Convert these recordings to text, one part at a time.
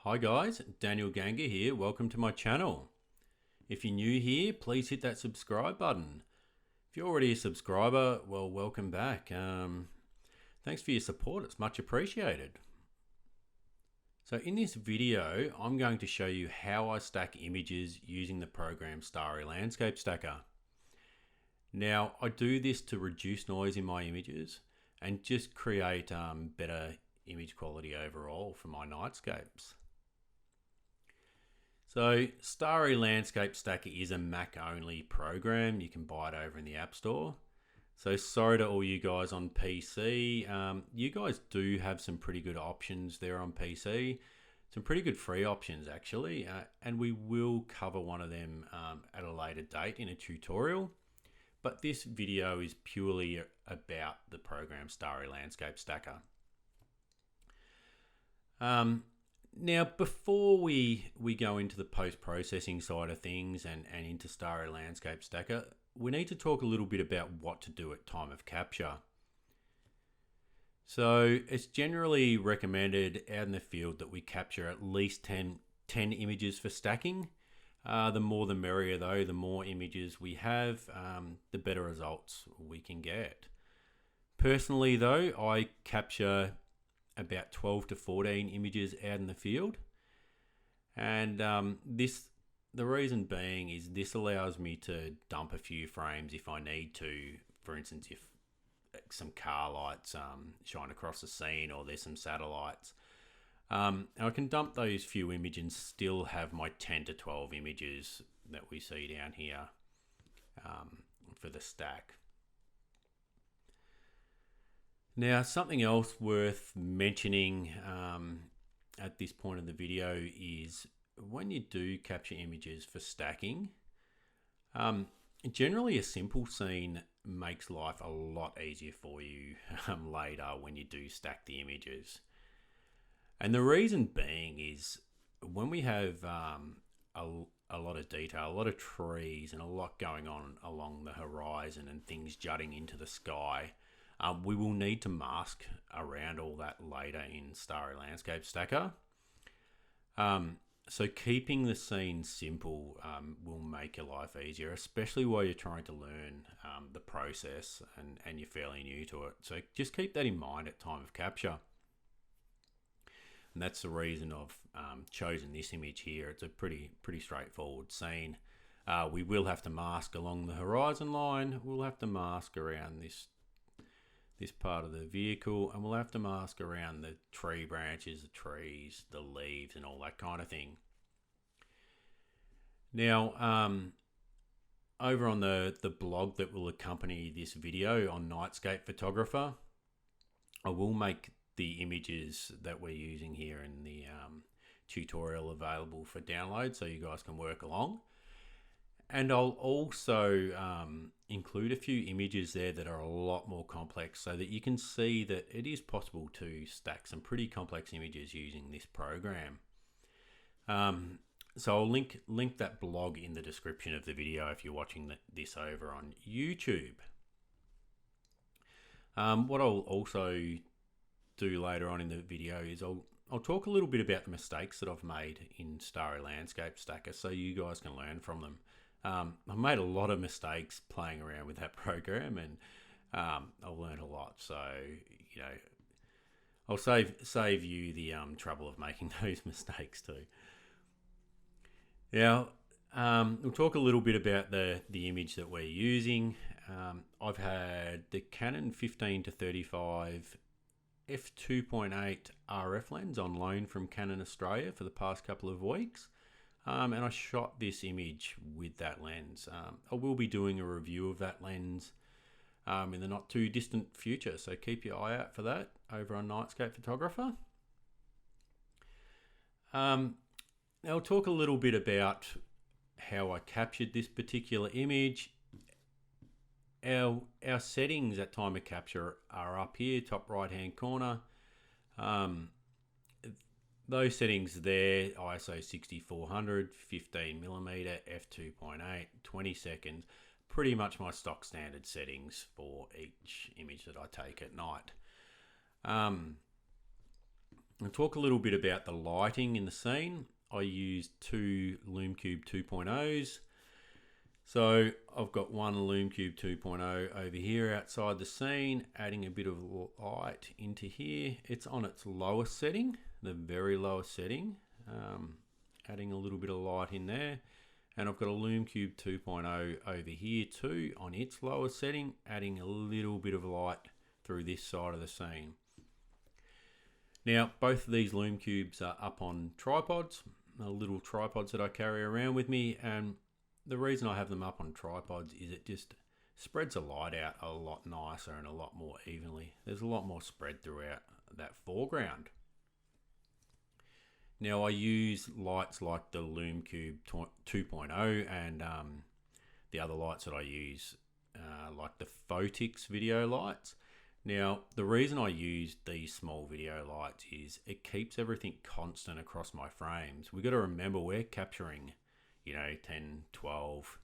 Hi guys, Daniel Ganga here. Welcome to my channel. If you're new here, please hit that subscribe button. If you're already a subscriber, well, welcome back. Thanks for your support. It's much appreciated. So in this video, I'm going to show you how I stack images using the program Starry Landscape Stacker. Now, I do this to reduce noise in my images and just create better image quality overall for my nightscapes. So Starry Landscape Stacker is a Mac only program. You can buy it over in the App Store. So sorry to all you guys on PC. You guys do have some pretty good options there on PC. Some pretty good free options actually. And we will cover one of them at a later date in a tutorial. But this video is purely about the program Starry Landscape Stacker. Now, before we go into the post-processing side of things and into Starry Landscape Stacker, we need to talk a little bit about what to do at time of capture. So it's generally recommended out in the field that we capture at least 10 images for stacking. The more the merrier though, the more images we have, the better results we can get. Personally though, I capture about 12 to 14 images out in the field, and the reason being is this allows me to dump a few frames if I need to. For instance, if some car lights shine across the scene or there's some satellites, and I can dump those few images and still have my 10 to 12 images that we see down here for the stack. Now, something else worth mentioning at this point of the video is when you do capture images for stacking, generally a simple scene makes life a lot easier for you later when you do stack the images. And the reason being is when we have a lot of detail, a lot of trees and a lot going on along the horizon and things jutting into the sky, we will need to mask around all that later in Starry Landscape Stacker. So keeping the scene simple will make your life easier, especially while you're trying to learn the process and you're fairly new to it. So just keep that in mind at time of capture. And that's the reason I've chosen this image here. It's a pretty straightforward scene. We will have to mask along the horizon line. We'll have to mask around this part of the vehicle, and we'll have to mask around the tree branches, the trees, the leaves, and all that kind of thing. Now, over on the blog that will accompany this video on Nightscape Photographer, I will make the images that we're using here in the tutorial available for download so you guys can work along. And I'll also include a few images there that are a lot more complex so that you can see that it is possible to stack some pretty complex images using this program. So I'll link that blog in the description of the video if you're watching this over on YouTube. What I'll also do later on in the video is I'll talk a little bit about the mistakes that I've made in Starry Landscape Stacker so you guys can learn from them. I've made a lot of mistakes playing around with that program, and I've learned a lot. So, you know, I'll save you the trouble of making those mistakes too. Now, we'll talk a little bit about the image that we're using. I've had the Canon 15 to 35 f2.8 RF lens on loan from Canon Australia for the past couple of weeks. And I shot this image with that lens. I will be doing a review of that lens in the not too distant future, so keep your eye out for that over on Nightscape Photographer. Now I'll talk a little bit about how I captured this particular image. Our settings at time of capture are up here, top right hand corner. Those settings there, ISO 6400, 15mm, f2.8, 20 seconds, pretty much my stock standard settings for each image that I take at night. I'll talk a little bit about the lighting in the scene. I used two LumeCube 2.0s. So I've got one LumeCube 2.0 over here outside the scene, adding a bit of light into here. It's on its lowest setting, the very lowest setting, adding a little bit of light in there. And I've got a LumeCube 2.0 over here too, on its lowest setting, adding a little bit of light through this side of the scene. Now, both of these LumeCubes are up on tripods, little tripods that I carry around with me, and the reason I have them up on tripods is it just spreads the light out a lot nicer and a lot more evenly. There's a lot more spread throughout that foreground. Now I use lights like the LumeCube 2.0 and the other lights that I use like the Photix video lights. Now the reason I use these small video lights is it keeps everything constant across my frames. We've got to remember we're capturing 10, 12,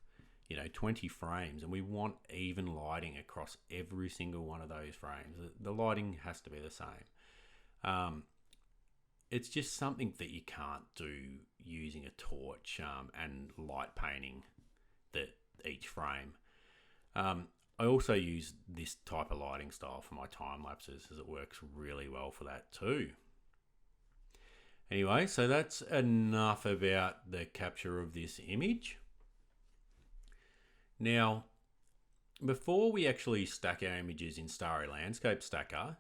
20 frames, and we want even lighting across every single one of those frames. The lighting has to be the same. It's just something that you can't do using a torch and light painting each frame. I also use this type of lighting style for my time lapses, as it works really well for that too. Anyway, so that's enough about the capture of this image. Now, before we actually stack our images in Starry Landscape Stacker,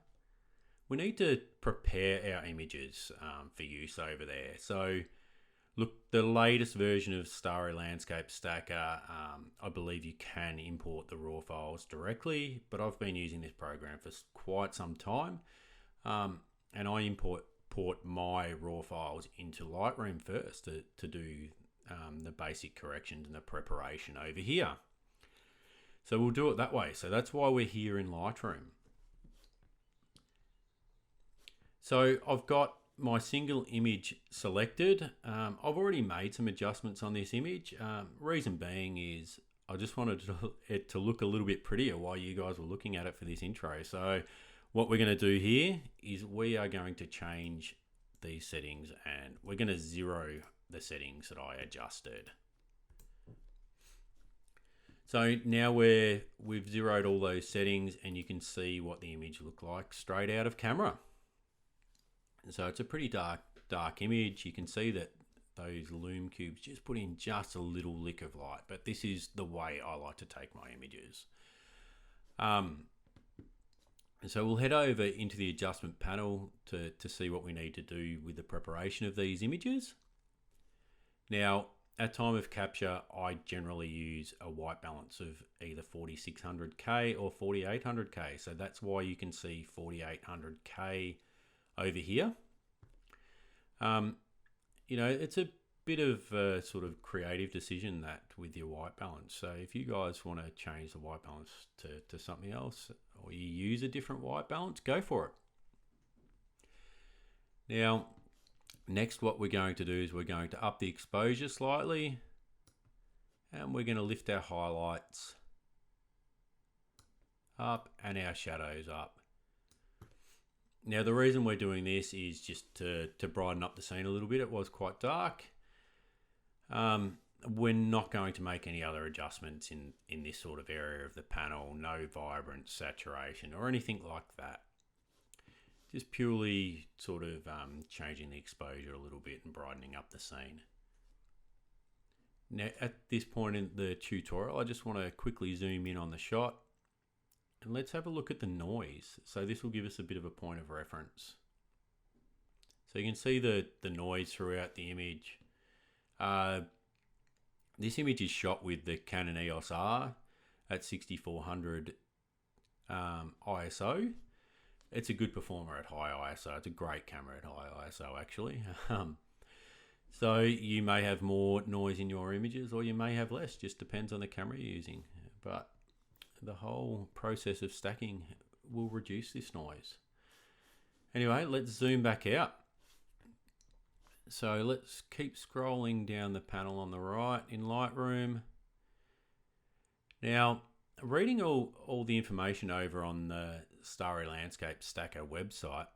we need to prepare our images for use over there. So, look, the latest version of Starry Landscape Stacker, I believe you can import the raw files directly, but I've been using this program for quite some time, and I import my raw files into Lightroom first to do the basic corrections and the preparation over here. So we'll do it that way. So that's why we're here in Lightroom. So I've got my single image selected. I've already made some adjustments on this image. Reason being is I just wanted it to look a little bit prettier while you guys were looking at it for this intro. So what we're going to do here is we are going to change these settings and we're going to zero the settings that I adjusted. So now we've zeroed all those settings and you can see what the image looked like straight out of camera. And so it's a pretty dark image. You can see that those LumeCubes just put in just a little lick of light, but this is the way I like to take my images. And so we'll head over into the adjustment panel to see what we need to do with the preparation of these images. Now, at time of capture, I generally use a white balance of either 4600K or 4800K. So that's why you can see 4800K over here. It's a bit of a sort of creative decision that with your white balance. So if you guys want to change the white balance to something else, or you use a different white balance, go for it. Now, next what we're going to do is we're going to up the exposure slightly, and we're going to lift our highlights up and our shadows up. Now, the reason we're doing this is just to brighten up the scene a little bit. It was quite dark. We're not going to make any other adjustments in this sort of area of the panel. No vibrance, saturation, or anything like that. Just purely sort of changing the exposure a little bit and brightening up the scene. Now, at this point in the tutorial, I just want to quickly zoom in on the shot. And let's have a look at the noise. So this will give us a bit of a point of reference. So you can see the noise throughout the image. This image is shot with the Canon EOS R at 6400 ISO. It's a good performer at high ISO. It's a great camera at high ISO actually. So you may have more noise in your images or you may have less, just depends on the camera you're using. But the whole process of stacking will reduce this noise. Anyway, let's zoom back out. So let's keep scrolling down the panel on the right in Lightroom. Now, reading all the information over on the Starry Landscape Stacker website,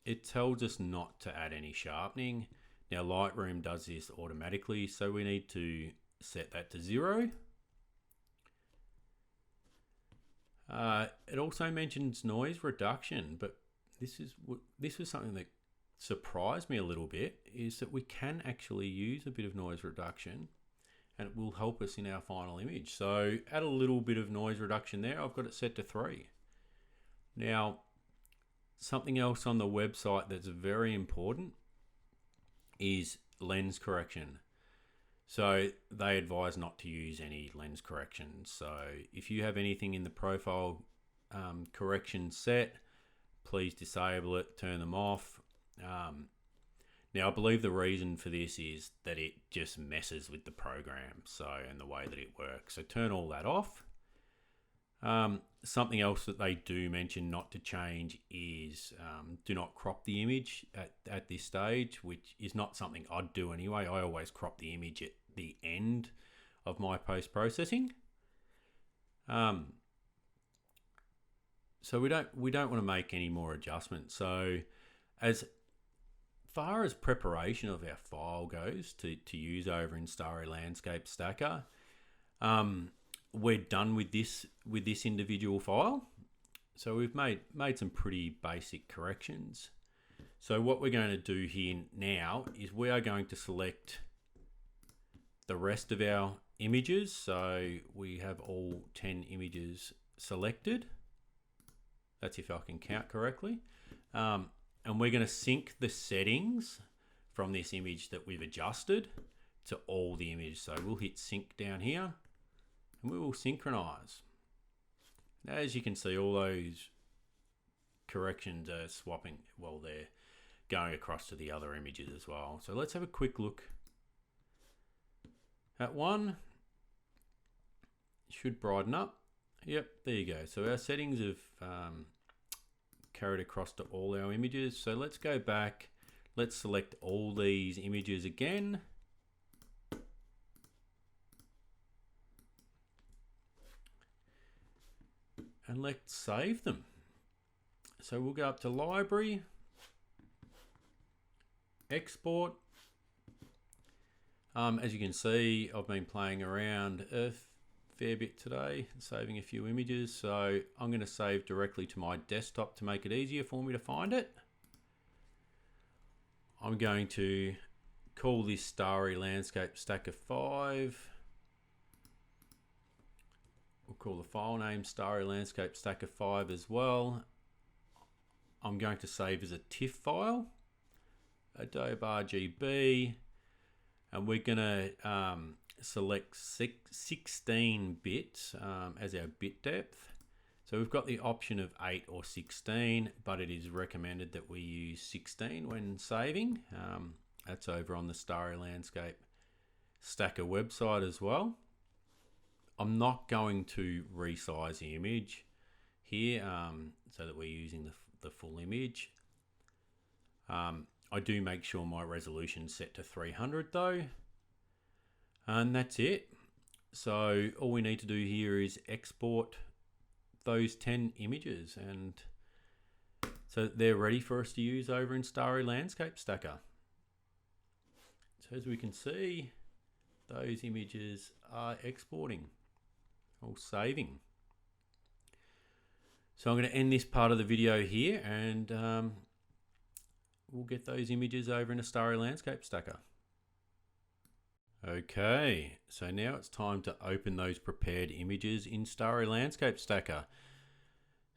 it tells us not to add any sharpening. Now Lightroom does this automatically, so we need to set that to 0. It also mentions noise reduction, but this was something that surprised me a little bit, is that we can actually use a bit of noise reduction and it will help us in our final image. So add a little bit of noise reduction there. I've got it set to 3. Now, something else on the website that's very important is lens correction. So they advise not to use any lens correction. So if you have anything in the profile correction set, please disable it, turn them off. Now I believe the reason for this is that it just messes with the program, and the way that it works. So turn all that off. Something else that they do mention not to change is do not crop the image at this stage, which is not something I'd do anyway. I always crop the image at the end of my post-processing. So we don't want to make any more adjustments. So as far as preparation of our file goes to use over in Starry Landscape Stacker, we're done with this individual file. So we've made some pretty basic corrections. So what we're going to do here now is we are going to select the rest of our images. So we have all 10 images selected. That's if I can count correctly. And we're going to sync the settings from this image that we've adjusted to all the images. So we'll hit sync down here and we will synchronize. Now, as you can see, all those corrections are swapping, well, they're going across to the other images as well. So let's have a quick look at one. Should brighten up. Yep, there you go. So our settings have carried across to all our images. So let's go back. Let's select all these images again. And let's save them. So we'll go up to Library, Export. As you can see, I've been playing around a fair bit today, saving a few images. So I'm going to save directly to my desktop to make it easier for me to find it. I'm going to call this Starry Landscape Stacker 5. We'll call the file name Starry Landscape Stacker 5 as well. I'm going to save as a TIFF file, Adobe RGB, and we're going to select 16 bits as our bit depth. So we've got the option of 8 or 16, but it is recommended that we use 16 when saving. That's over on the Starry Landscape Stacker website as well. I'm not going to resize the image here so that we're using the full image. I do make sure my resolution's set to 300 though. And that's it. So all we need to do here is export those 10 images, and so they're ready for us to use over in Starry Landscape Stacker. So as we can see, those images are exporting or saving. So I'm going to end this part of the video here, and we'll get those images over in a Starry Landscape Stacker. Okay, so now it's time to open those prepared images in Starry Landscape Stacker.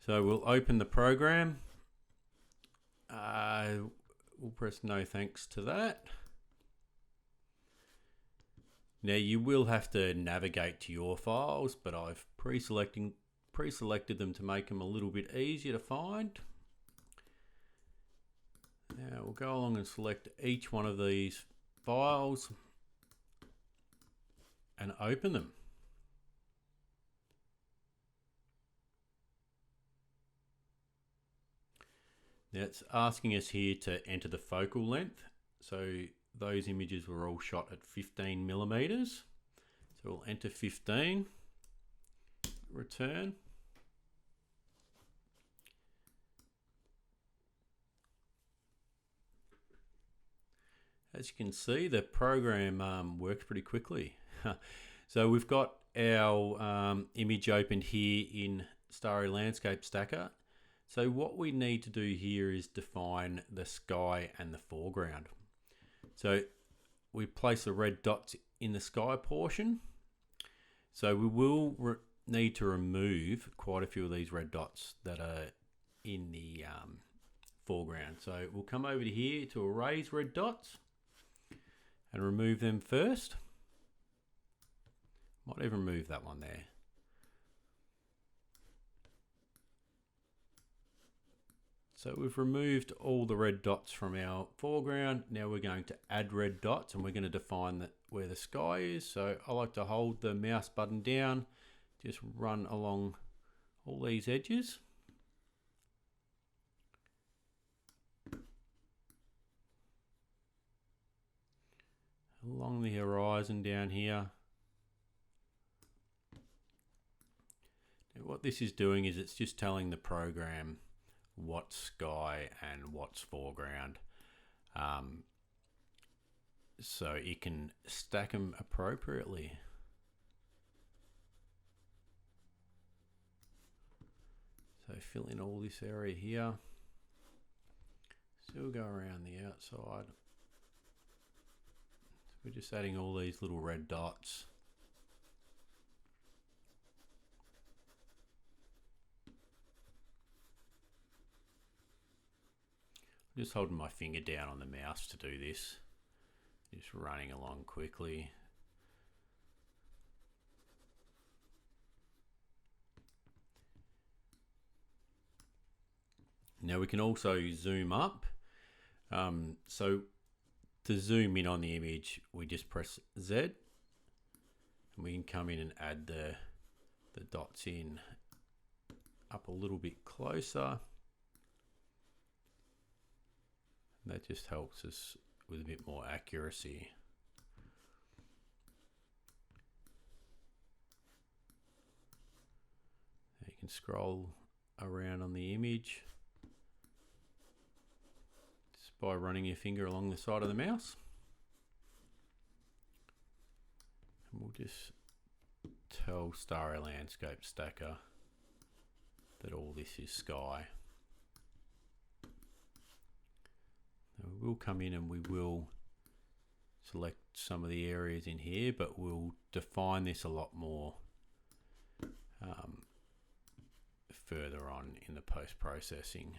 So we'll open the program. We'll press no thanks to that. Now you will have to navigate to your files, but I've pre-selected them to make them a little bit easier to find. Now we'll go along and select each one of these files and open them. Now it's asking us here to enter the focal length. So those images were all shot at 15 millimeters. So we'll enter 15, return. As you can see, the program works pretty quickly. So we've got our image opened here in Starry Landscape Stacker. So what we need to do here is define the sky and the foreground. So we place the red dots in the sky portion. So we will need to remove quite a few of these red dots that are in the foreground. So we'll come over to here to erase red dots and remove them first. Might even remove that one there. So we've removed all the red dots from our foreground. Now we're going to add red dots and we're going to define where the sky is. So I like to hold the mouse button down, just run along all these edges. Along the horizon down here. Now what this is doing is it's just telling the program what's sky and what's foreground, so it can stack them appropriately. So fill in all this area here. Still go around the outside. So we're just adding all these little red dots. I'm just holding my finger down on the mouse to do this. Just running along quickly. Now we can also zoom up. So to zoom in on the image, we just press Z, and we can come in and add the dots in up a little bit closer. And that just helps us with a bit more accuracy. You can scroll around on the image just by running your finger along the side of the mouse. And we'll just tell Starry Landscape Stacker that all this is sky. Now we will come in and we will select some of the areas in here, but we'll define this a lot more further on in the post-processing.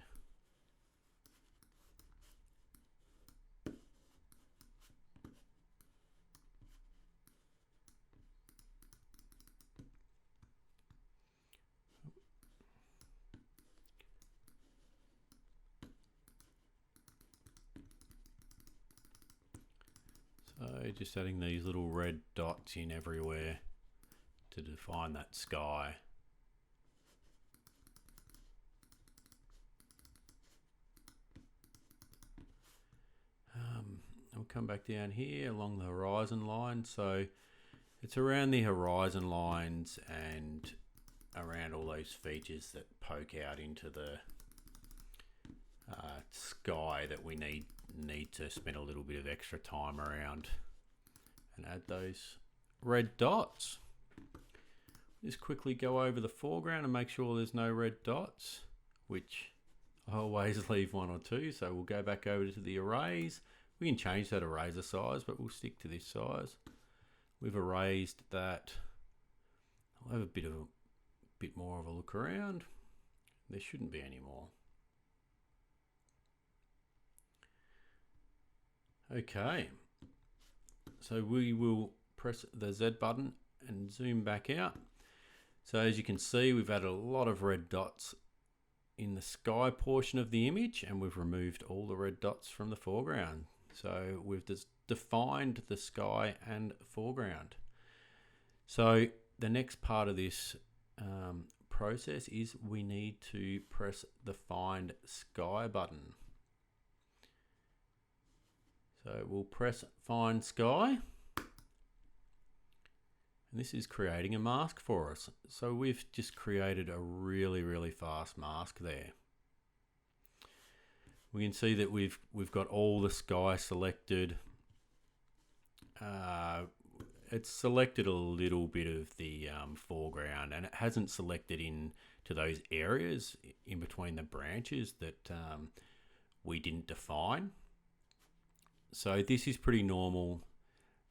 So just adding these little red dots in everywhere to define that sky. I'll come back down here along the horizon line. So it's around the horizon lines and around all those features that poke out into the sky that we need to spend a little bit of extra time around and add those red dots. Just quickly go over the foreground and make sure there's no red dots, which I always leave one or two. So we'll go back over to the arrays. We can change that eraser size, but we'll stick to this size. We've erased that. I'll have a bit more of a look around. There shouldn't be any more. Okay, so we will press the Z button and zoom back out. So as you can see, we've added a lot of red dots in the sky portion of the image, and we've removed all the red dots from the foreground. So we've just defined the sky and foreground. So the next part of this process is we need to press the Find Sky button. So we'll press Find Sky, and this is creating a mask for us. So we've just created a really fast mask there. We can see that we've got all the sky selected. it's selected a little bit of the foreground, and it hasn't selected in to those areas in between the branches that we didn't define. So this is pretty normal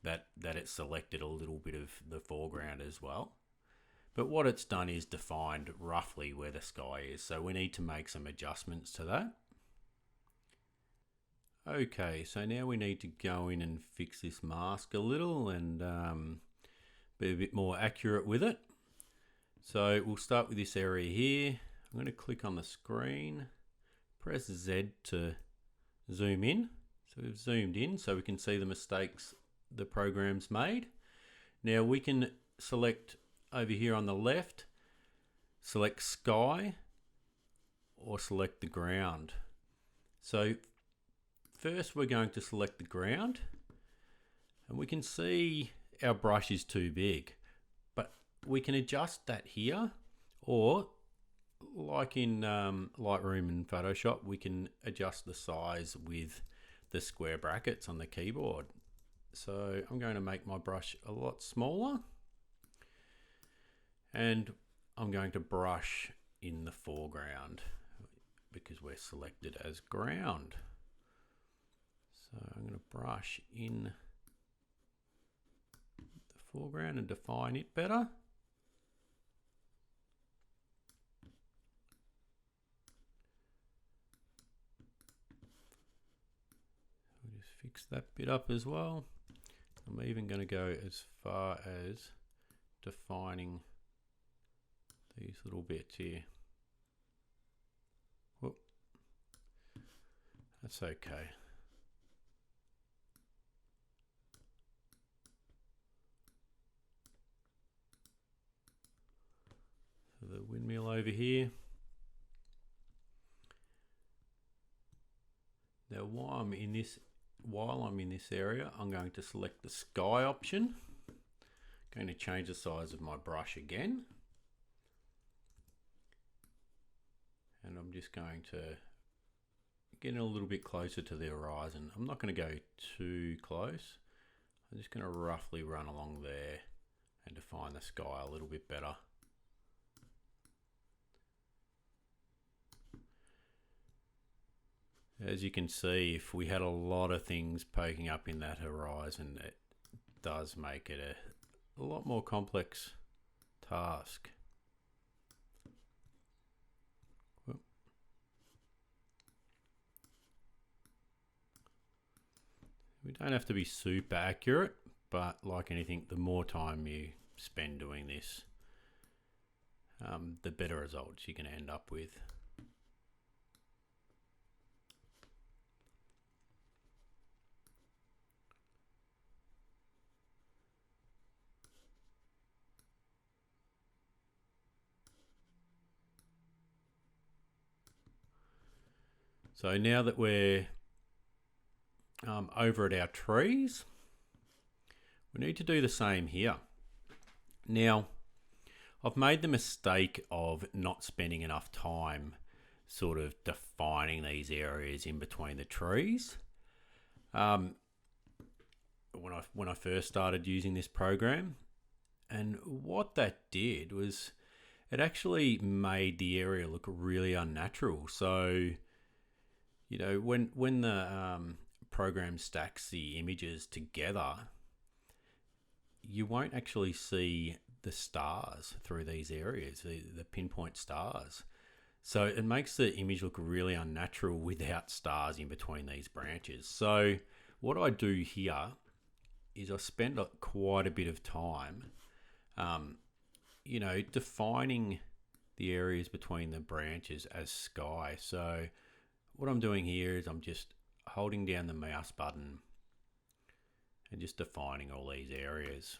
that it's selected a little bit of the foreground as well. But what it's done is defined roughly where the sky is. So we need to make some adjustments to that. Okay, so now we need to go in and fix this mask a little and be a bit more accurate with it. So we'll start with this area here. I'm going to click on the screen, press Z to zoom in. So we've zoomed in so we can see the mistakes the program's made. Now we can select over here on the left, select sky or select the ground. So first we're going to select the ground, and we can see our brush is too big, but we can adjust that here, or like in Lightroom and Photoshop, we can adjust the size with the square brackets on the keyboard. So I'm going to make my brush a lot smaller, and I'm going to brush in the foreground because we're selected as ground. So I'm going to brush in the foreground and define it better. We'll just fix that bit up as well. I'm even going to go as far as defining these little bits here. Whoop. That's okay. So the windmill over here. Now while I'm in this area, I'm going to select the sky option. I'm going to change the size of my brush again. And I'm just going to get a little bit closer to the horizon. I'm not going to go too close. I'm just going to roughly run along there and define the sky a little bit better. As you can see, if we had a lot of things poking up in that horizon, it does make it a lot more complex task. We don't have to be super accurate, but like anything, the more time you spend doing this, the better results you're going to end up with. So now that we're over at our trees, we need to do the same here. Now, I've made the mistake of not spending enough time sort of defining these areas in between the trees. When I first started using this program, and what that did was it actually made the area look really unnatural. So, you know, when the program stacks the images together, you won't actually see the stars through these areas, the pinpoint stars. So it makes the image look really unnatural without stars in between these branches. So what I do here is I spend quite a bit of time, you know, defining the areas between the branches as sky. So what I'm doing here is I'm just holding down the mouse button and just defining all these areas.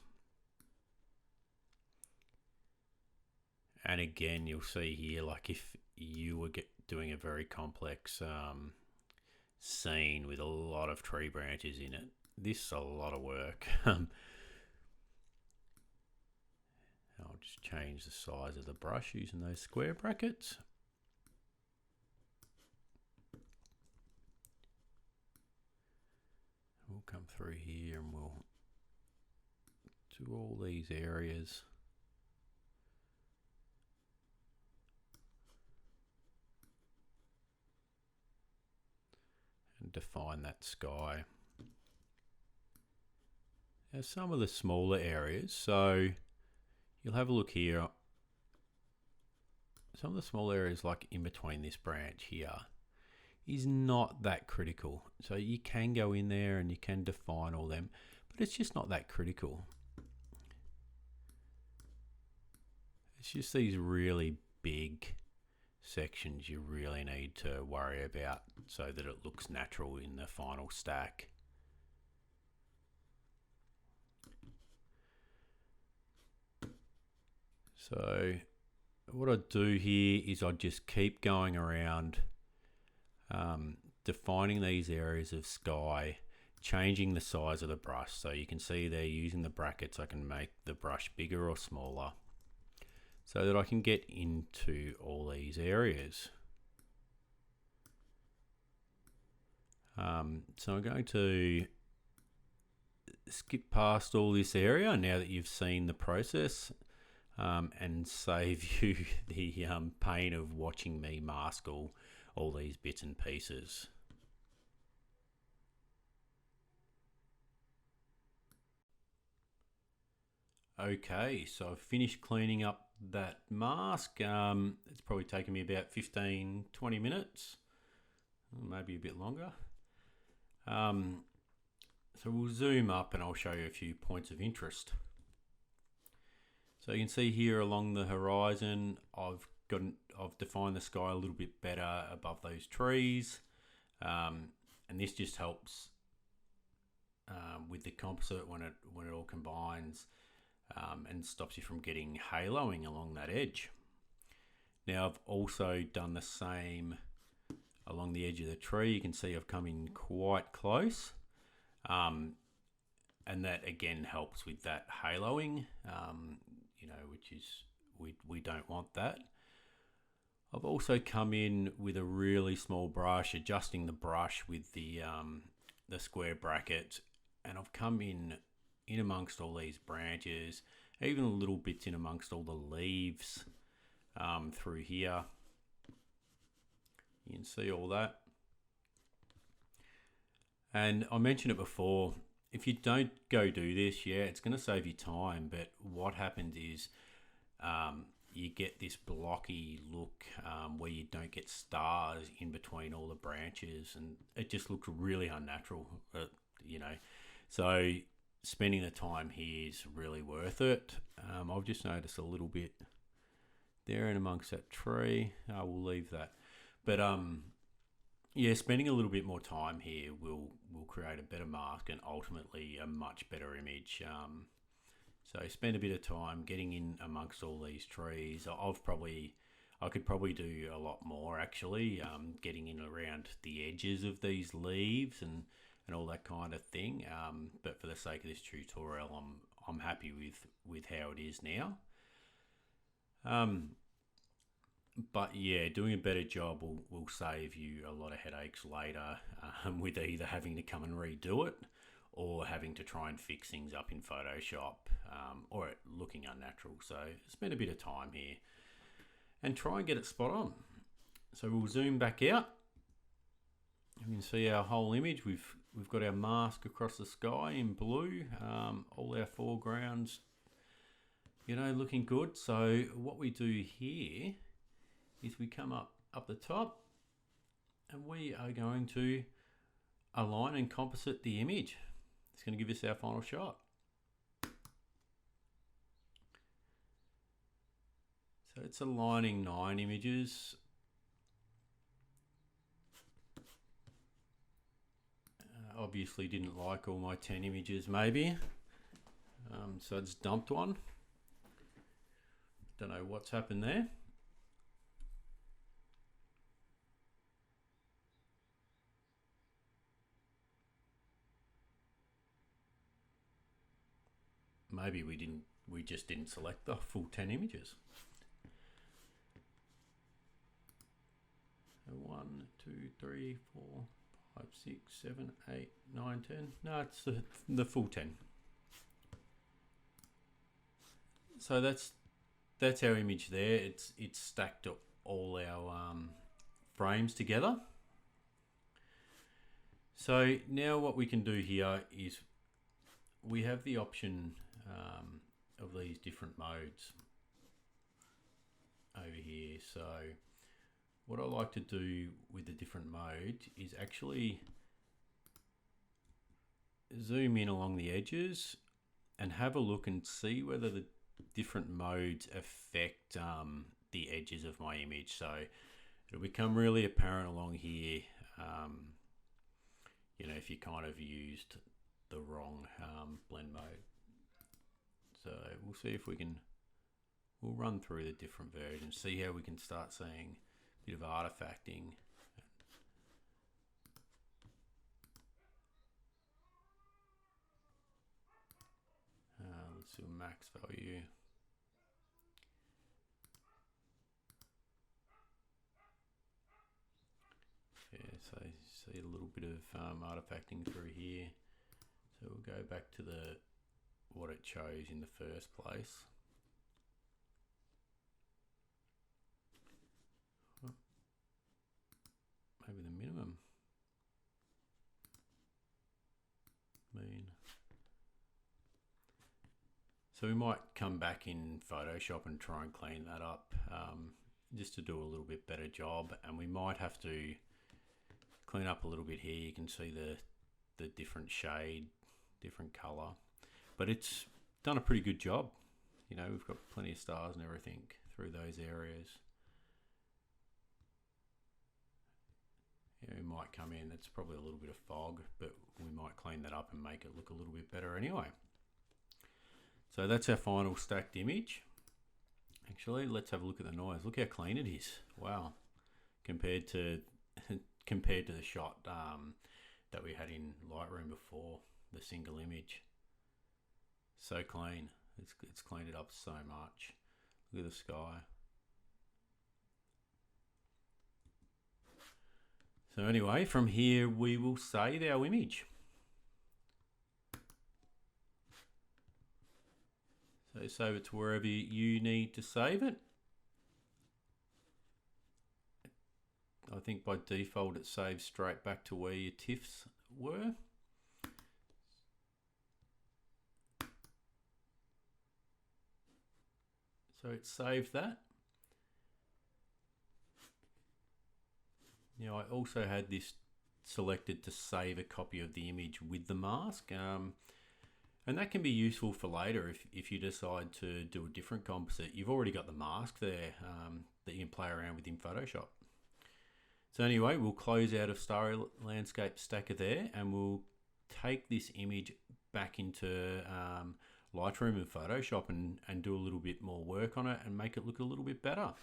And again, you'll see here, like if you were doing a very complex scene with a lot of tree branches in it, this is a lot of work. I'll just change the size of the brush using those square brackets. We'll come through here and we'll through all these areas. And define that sky. Now some of the smaller areas, so you'll have a look here. Some of the small areas like in between this branch here is not that critical. So you can go in there and you can define all them, but it's just not that critical. It's just these really big sections you really need to worry about so that it looks natural in the final stack. So what I do here is I just keep going around defining these areas of sky, changing the size of the brush. So you can see there using the brackets I can make the brush bigger or smaller so that I can get into all these areas. So I'm going to skip past all this area now that you've seen the process. And save you the pain of watching me mask all these bits and pieces. Okay, so I've finished cleaning up that mask. It's probably taken me about 15-20 minutes, maybe a bit longer. So we'll zoom up and I'll show you a few points of interest. So you can see here along the horizon, I've defined the sky a little bit better above those trees, and this just helps with the composite when it all combines, and stops you from getting haloing along that edge. Now I've also done the same along the edge of the tree. You can see I've come in quite close, and that again helps with that haloing. Which is, we don't want that. I've also come in with a really small brush, adjusting the brush with the square bracket, and I've come in amongst all these branches, even a little bits in amongst all the leaves through here. You can see all that. And I mentioned it before, if you don't go do this, yeah, it's going to save you time, but what happens is you get this blocky look where you don't get stars in between all the branches, and it just looks really unnatural, So spending the time here is really worth it. I've just noticed a little bit there in amongst that tree. I will leave that. But yeah, spending a little bit more time here will create a better mask and ultimately a much better image. So spend a bit of time getting in amongst all these trees. I could probably do a lot more actually, getting in around the edges of these leaves and all that kind of thing. But for the sake of this tutorial, I'm happy with how it is now. But yeah, doing a better job will save you a lot of headaches later, with either having to come and redo it or having to try and fix things up in Photoshop, or it looking unnatural. So spend a bit of time here and try and get it spot on. So we'll zoom back out. You can see our whole image. We've got our mask across the sky in blue, all our foregrounds, looking good. So what we do here is we come up the top and we are going to align and composite the image. It's going to give us our final shot. So it's aligning 9 images. Obviously didn't like all my 10 images maybe. So it's dumped one. Don't know what's happened there. Maybe we just didn't select the full 10 images. 1, 2, 3, 4, 5, 6, 7, 8, 9, 10. No, it's the full 10. So that's our image there. It's stacked up all our frames together. So now what we can do here is we have the option of these different modes over here. So what I like to do with the different modes is actually zoom in along the edges and have a look and see whether the different modes affect the edges of my image. So it'll become really apparent along here, you know, if you kind of used the wrong blend mode. So we'll see if we can, we'll run through the different versions, see how we can start seeing a bit of artifacting. Let's do a max value. Yeah, so see a little bit of artifacting through here. So we'll go back to the what it chose in the first place. Maybe the minimum. Mean. So we might come back in Photoshop and try and clean that up just to do a little bit better job, and we might have to clean up a little bit here. You can see the different shade, different color, but it's done a pretty good job. You know, we've got plenty of stars and everything through those areas. Yeah, we might come in, it's probably a little bit of fog, but we might clean that up and make it look a little bit better anyway. So that's our final stacked image. Actually, let's have a look at the noise. Look how clean it is. Wow. Compared to the shot that we had in Lightroom before, the single image. So clean. It's cleaned it up so much. Look at the sky. So anyway, from here we will save our image. So save it to wherever you need to save it. I think by default it saves straight back to where your TIFFs were. So it saved that. Now I also had this selected to save a copy of the image with the mask. And that can be useful for later if you decide to do a different composite. You've already got the mask there that you can play around with in Photoshop. So anyway, we'll close out of Starry Landscape Stacker there, and we'll take this image back into Lightroom and Photoshop and do a little bit more work on it and make it look a little bit better.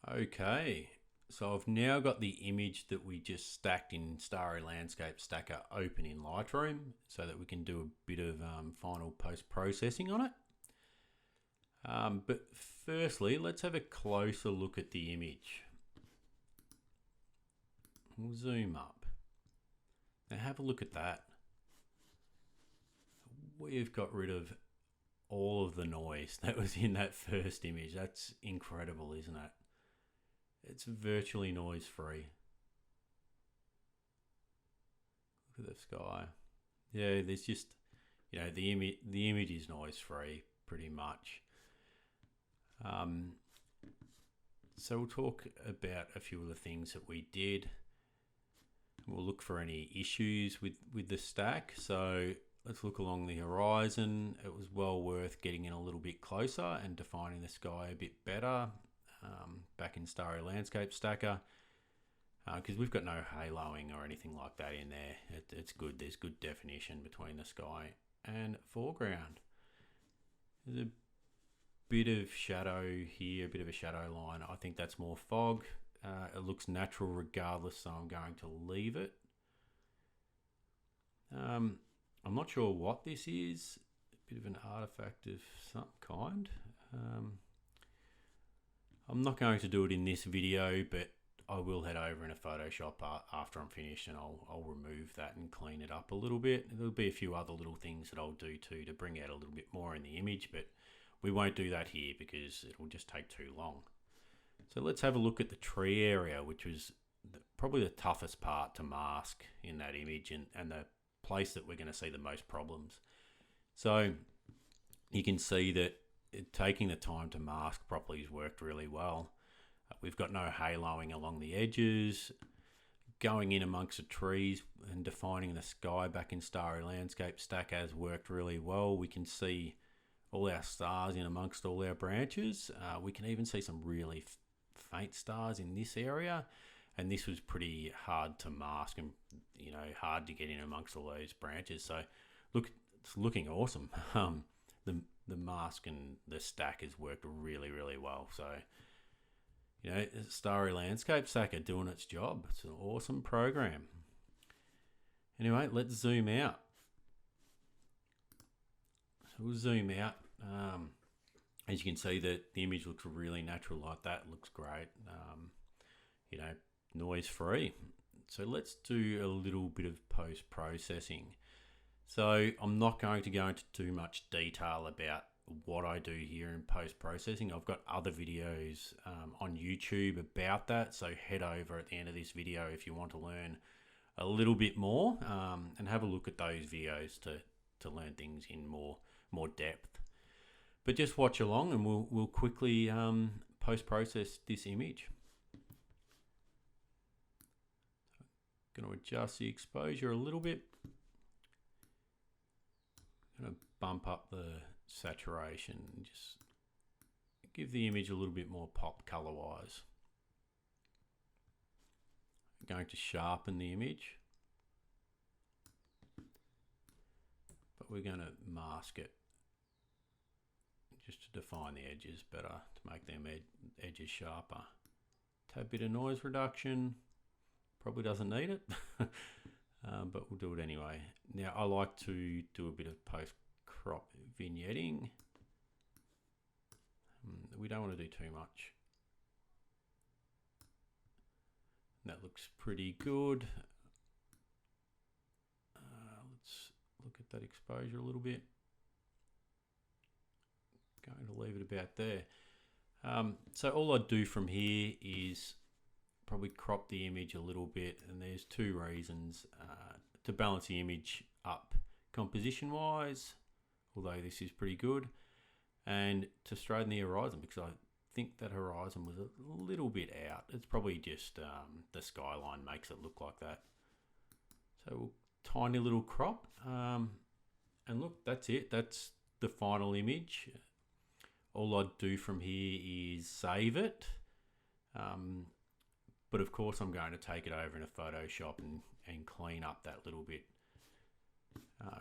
Okay, so I've now got the image that we just stacked in Starry Landscape Stacker open in Lightroom so that we can do a bit of final post-processing on it. But firstly, let's have a closer look at the image. We'll zoom up. Now have a look at that. We've got rid of all of the noise that was in that first image. That's incredible, isn't it? It's virtually noise free. Look at the sky. Yeah, there's just, you know, the image is noise free pretty much. So we'll talk about a few of the things that we did. We'll look for any issues with the stack. So let's look along the horizon. It was well worth getting in a little bit closer and defining the sky a bit better. Back in Starry Landscape Stacker, because we've got no haloing or anything like that in there. It's good. There's good definition between the sky and foreground. There's a bit of shadow here, a bit of a shadow line. I think that's more fog. It looks natural regardless, so I'm going to leave it. I'm not sure what this is. A bit of an artifact of some kind. I'm not going to do it in this video, but I will head over in a Photoshop after I'm finished, and I'll remove that and clean it up a little bit. There'll be a few other little things that I'll do too to bring out a little bit more in the image, but we won't do that here because it'll just take too long. So let's have a look at the tree area, which was probably the toughest part to mask in that image, and the place that we're going to see the most problems. So you can see that taking the time to mask properly has worked really well. We've got no haloing along the edges. Going in amongst the trees and defining the sky back in Starry Landscape Stacker has worked really well. We can see all our stars in amongst all our branches. We can even see some really faint stars in this area, and this was pretty hard to mask and hard to get in amongst all those branches. So look, it's looking awesome. The mask and the stack has worked really, really well. So Starry Landscape Stacker doing its job. It's an awesome program. Anyway, let's zoom out. So we'll zoom out. As you can see, that the image looks really natural like that. It looks great. Noise free. So let's do a little bit of post-processing. So I'm not going to go into too much detail about what I do here in post-processing. I've got other videos on YouTube about that, so head over at the end of this video if you want to learn a little bit more, and have a look at those videos to learn things in more depth. But just watch along, and we'll quickly post-process this image. Going to adjust the exposure a little bit. Going to bump up the saturation and just give the image a little bit more pop color wise. I'm going to sharpen the image, but we're going to mask it just to define the edges better, to make them edges sharper. Tad bit of noise reduction. Probably doesn't need it, but we'll do it anyway. Now I like to do a bit of post-crop vignetting. We don't want to do too much. That looks pretty good. Let's look at that exposure a little bit. Going to leave it about there. So all I do from here is probably crop the image a little bit, and there's two reasons. To balance the image up composition wise, although this is pretty good, and to straighten the horizon, because I think that horizon was a little bit out. It's probably just the skyline makes it look like that. So tiny little crop, and look, that's it. That's the final image. All I do from here is save it. But of course I'm going to take it over in a Photoshop and clean up that little bit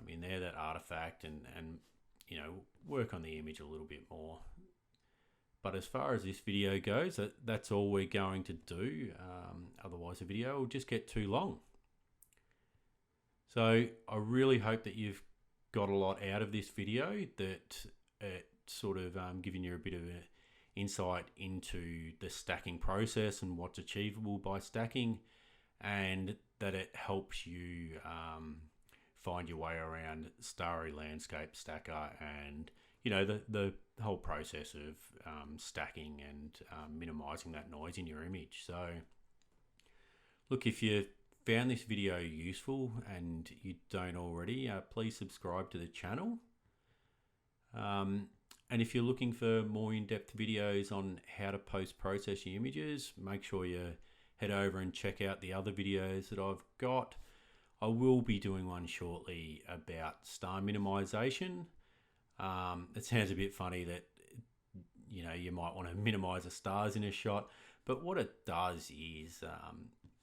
in there, that artifact, and work on the image a little bit more. But as far as this video goes, that's all we're going to do. Otherwise the video will just get too long. So I really hope that you've got a lot out of this video, that it sort of giving you a bit of an insight into the stacking process and what's achievable by stacking, and that it helps you find your way around Starry Landscape Stacker and the whole process of stacking and minimizing that noise in your image. So look, if you found this video useful and you don't already, please subscribe to the channel. And if you're looking for more in-depth videos on how to post-process your images, make sure you head over and check out the other videos that I've got. I will be doing one shortly about star minimization. It sounds a bit funny that you might want to minimize the stars in a shot, but what it does is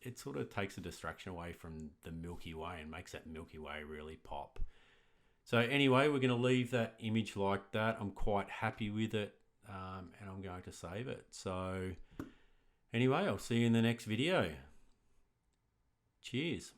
it sort of takes the distraction away from the Milky Way and makes that Milky Way really pop. So anyway, we're going to leave that image like that. I'm quite happy with it, and I'm going to save it. So anyway, I'll see you in the next video. Cheers.